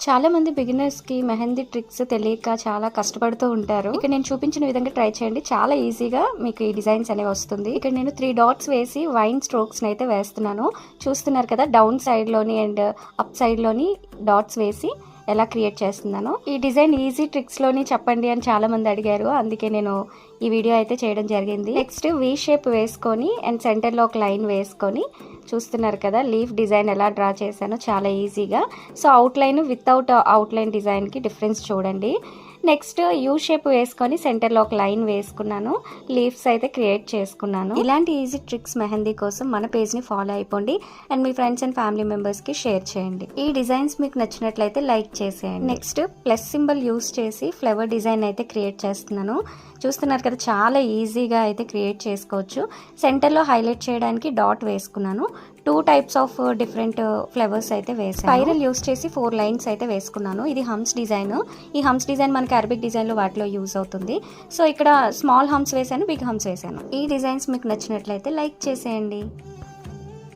చాలా మంది బిగినర్స్ కి మెహందీ ట్రిక్స్ తెలియక చాలా కష్టపడుతూ ఉంటారు. ఇక్కడ నేను చూపించిన విధంగా ట్రై చేయండి, చాలా ఈజీగా మీకు ఈ డిజైన్స్ అనేవి వస్తుంది. ఇక్కడ నేను 3 డాట్స్ వేసి వైన్ స్ట్రోక్స్ అయితే వేస్తున్నాను. చూస్తున్నారు కదా, డౌన్ సైడ్ లోని అండ్ అప్ సైడ్ లోని డాట్స్ వేసి ఎలా క్రియేట్ చేస్తున్నాను. ఈ డిజైన్ ఈజీ ట్రిక్స్ లోని చెప్పండి అని చాలా మంది అడిగారు, అందుకే నేను ఈ వీడియో అయితే చేయడం జరిగింది. నెక్స్ట్ వి షేప్ వేసుకొని అండ్ సెంటర్ లో ఒక లైన్ వేసుకొని చూస్తున్నారు కదా, లీఫ్ డిజైన్ ఎలా డ్రా చేశానో చాలా ఈజీగా. So out line without out line design కి డిఫరెన్స్ చూడండి. నెక్స్ట్ యూ షేప్ వేసుకొని సెంటర్ లో ఒక లైన్ వేసుకున్నాను, లీవ్స్ అయితే క్రియేట్ చేసుకున్నాను. ఇలాంటి ఈజీ ట్రిక్స్ మెహందీ కోసం మన పేజ్ ని ఫాలో అయిపోండి and me friends and family members కి షేర్ చేయండి. ఈ డిజైన్స్ మీకు నచ్చినట్లయితే లైక్ చేసేయండి. నెక్స్ట్ ప్లస్ సింబల్ యూస్ చేసి ఫ్లవర్ డిజైన్ అయితే క్రియేట్ చేస్తున్నాను. చూస్తున్నారు కదా, చాలా ఈజీగా అయితే క్రియేట్ చేసుకోవచ్చు. సెంటర్ లో హైలైట్ చేయడానికి డాట్ వేసుకున్నాను. 2 టైప్స్ ఆఫ్ డిఫరెంట్ ఫ్లవర్స్ అయితే వేసాను. స్పైరల్ యూస్ చేసి 4 లైన్స్ అయితే వేసుకున్నాను. ఇది హంప్స్ డిజైన్. ఈ హంప్స్ డిజైన్ మనకి అరబిక్ డిజైన్ లో వాటిలో యూజ్ అవుతుంది. సో ఇక్కడ స్మాల్ హంప్స్ వేసాను, బిగ్ హంప్స్ వేసాను. ఈ డిజైన్స్ మీకు నచ్చినట్లయితే లైక్ చేసేయండి.